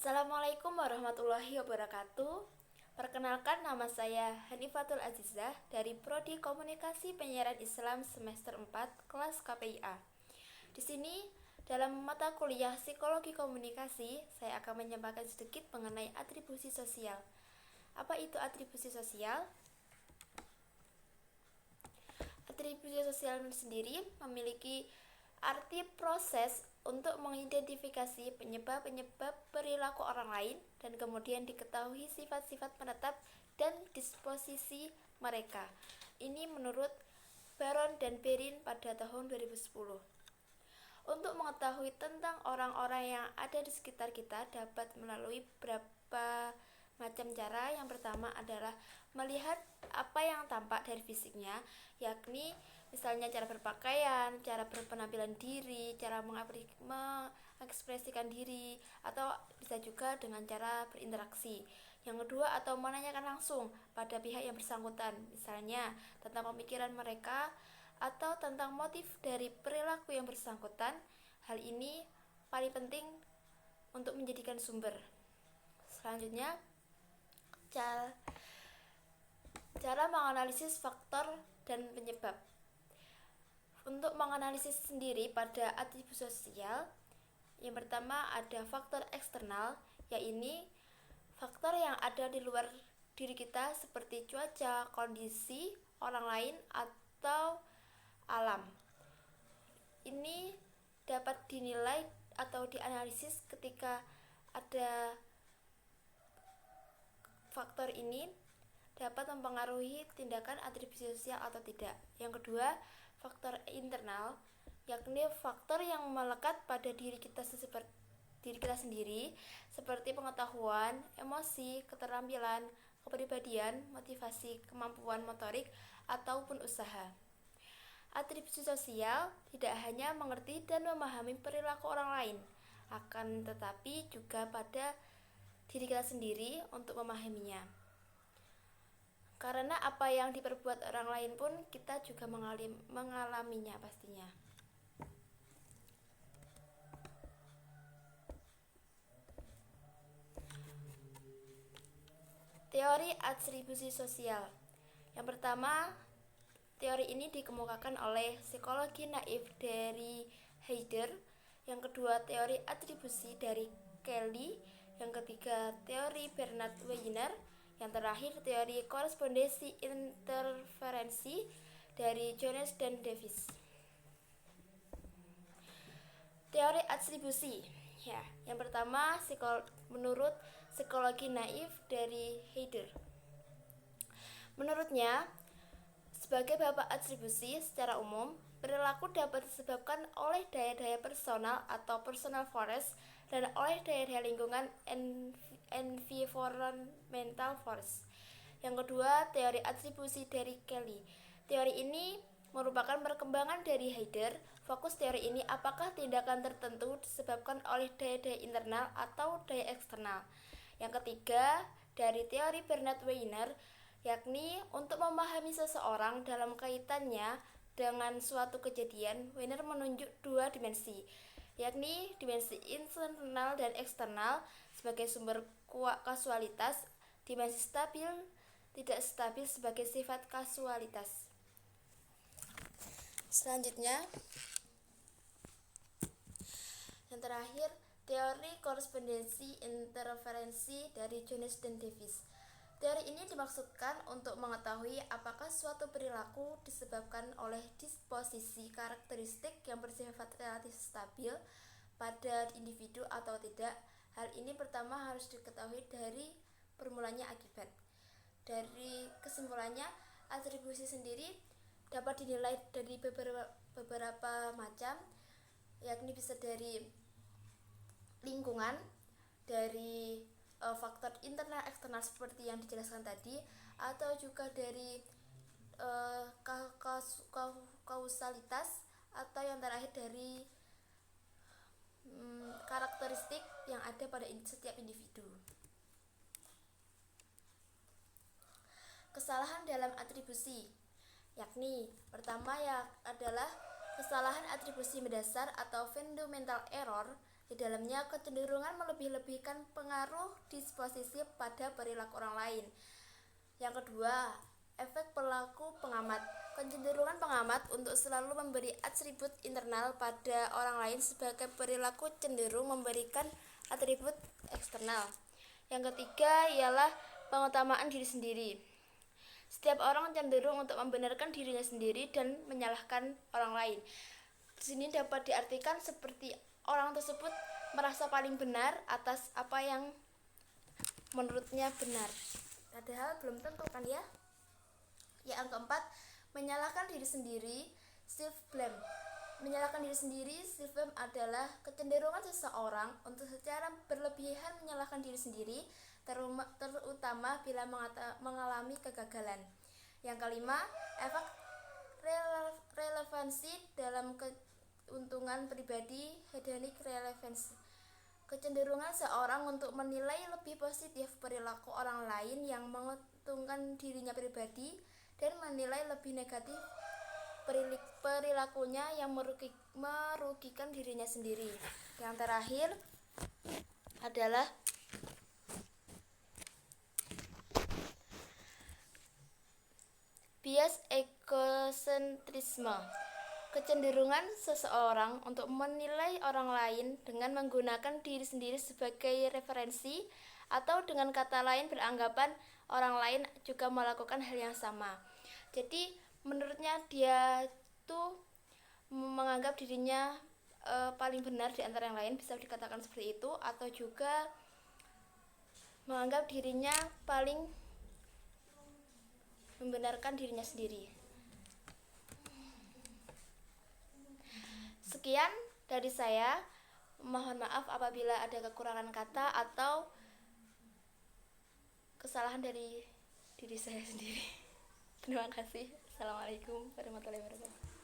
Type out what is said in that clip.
Assalamualaikum warahmatullahi wabarakatuh. Perkenalkan, nama saya Hanifatul Azizah dari Prodi Komunikasi Penyiaran Islam semester 4 kelas KPIA. Di sini dalam mata kuliah Psikologi Komunikasi, saya akan menyampaikan sedikit mengenai atribusi sosial. Apa itu atribusi sosial? Atribusi sosial sendiri memiliki arti proses untuk mengidentifikasi penyebab-penyebab perilaku orang lain dan kemudian diketahui sifat-sifat penetap dan disposisi mereka. Ini menurut Baron dan Perrin pada tahun 2010. Untuk mengetahui tentang orang-orang yang ada di sekitar kita dapat melalui beberapa macam cara. Yang pertama adalah melihat apa yang tampak dari fisiknya, yakni misalnya cara berpakaian, cara berpenampilan diri, cara mengekspresikan diri, atau bisa juga dengan cara berinteraksi. Yang kedua, atau menanyakan langsung pada pihak yang bersangkutan, misalnya tentang pemikiran mereka atau tentang motif dari perilaku yang bersangkutan. Hal ini paling penting untuk menjadikan sumber. Selanjutnya, cara menganalisis faktor dan penyebab. Untuk menganalisis sendiri pada atribusi sosial, yang pertama ada faktor eksternal, yaitu faktor yang ada di luar diri kita seperti cuaca, kondisi orang lain, atau alam. Ini dapat dinilai atau dianalisis ketika ada faktor ini dapat mempengaruhi tindakan atribusi sosial atau tidak. Yang kedua, faktor internal, yakni faktor yang melekat pada diri kita sendiri seperti pengetahuan, emosi, keterampilan, kepribadian, motivasi, kemampuan motorik, ataupun usaha. Atribusi sosial tidak hanya mengerti dan memahami perilaku orang lain, akan tetapi juga pada diri kita sendiri untuk memahaminya. Karena apa yang diperbuat orang lain pun kita juga mengalaminya pastinya. Teori atribusi sosial. Yang pertama, teori ini dikemukakan oleh psikologi naif dari Heider. Yang kedua, teori atribusi dari Kelly. Yang ketiga, teori Bernard Wiener. Yang terakhir, teori korespondensi interferensi dari Jones dan Davis. Teori atribusi. Yang pertama, menurut psikologi naif dari Heider. Menurutnya, sebagai bapak atribusi, secara umum, perilaku dapat disebabkan oleh daya-daya personal atau personal force dan oleh daya-daya lingkungan environmental force. Yang kedua, teori atribusi dari Kelly. Teori ini merupakan perkembangan dari Heider. Fokus teori ini apakah tindakan tertentu disebabkan oleh daya-daya internal atau daya eksternal. Yang ketiga, dari teori Bernard Wiener, yakni untuk memahami seseorang dalam kaitannya dengan suatu kejadian. Wiener menunjuk dua dimensi, yakni dimensi internal dan eksternal sebagai sumber kasualitas, dimensi stabil tidak stabil sebagai sifat kasualitas. Selanjutnya, yang terakhir, teori korespondensi interferensi dari Jones dan Davis. Teori ini dimaksudkan untuk mengetahui apakah suatu perilaku disebabkan oleh disposisi karakteristik yang bersifat relatif stabil pada individu atau tidak. Hal ini pertama harus diketahui dari permulannya akibat. Dari kesimpulannya, atribusi sendiri dapat dinilai dari beberapa macam, yakni bisa dari lingkungan, dari faktor internal eksternal seperti yang dijelaskan tadi, atau juga dari kausalitas, atau yang terakhir dari karakteristik yang ada pada setiap individu. Kesalahan dalam atribusi, yakni pertama adalah kesalahan atribusi mendasar atau fundamental error Di dalamnya kecenderungan melebih-lebihkan pengaruh disposisi pada perilaku orang lain. Yang kedua, efek perilaku pengamat. Kecenderungan pengamat untuk selalu memberi atribut internal pada orang lain sebagai perilaku cenderung memberikan atribut eksternal. Yang ketiga ialah pengutamaan diri sendiri. Setiap orang cenderung untuk membenarkan dirinya sendiri dan menyalahkan orang lain. Di sini dapat diartikan seperti orang tersebut merasa paling benar atas apa yang menurutnya benar. Padahal belum tentu kan ya. Yang keempat, menyalahkan diri sendiri, self blame. Menyalahkan diri sendiri, self blame adalah kecenderungan seseorang untuk secara berlebihan menyalahkan diri sendiri, terutama bila mengalami kegagalan. Yang kelima, efek relevansi dalam keuntungan pribadi, hedonic relevancy. Kecenderungan seorang untuk menilai lebih positif perilaku orang lain yang menguntungkan dirinya pribadi dan menilai lebih negatif perilakunya yang merugikan dirinya sendiri. Yang terakhir adalah bias egosentrisme. Kecenderungan seseorang untuk menilai orang lain dengan menggunakan diri sendiri sebagai referensi, atau dengan kata lain beranggapan orang lain juga melakukan hal yang sama. Jadi menurutnya dia tuh menganggap dirinya paling benar di antara yang lain, bisa dikatakan seperti itu, atau juga menganggap dirinya paling membenarkan dirinya sendiri. Sekian dari saya. Mohon maaf apabila ada kekurangan kata atau kesalahan dari diri saya sendiri. Terima kasih. Assalamualaikum warahmatullahi wabarakatuh.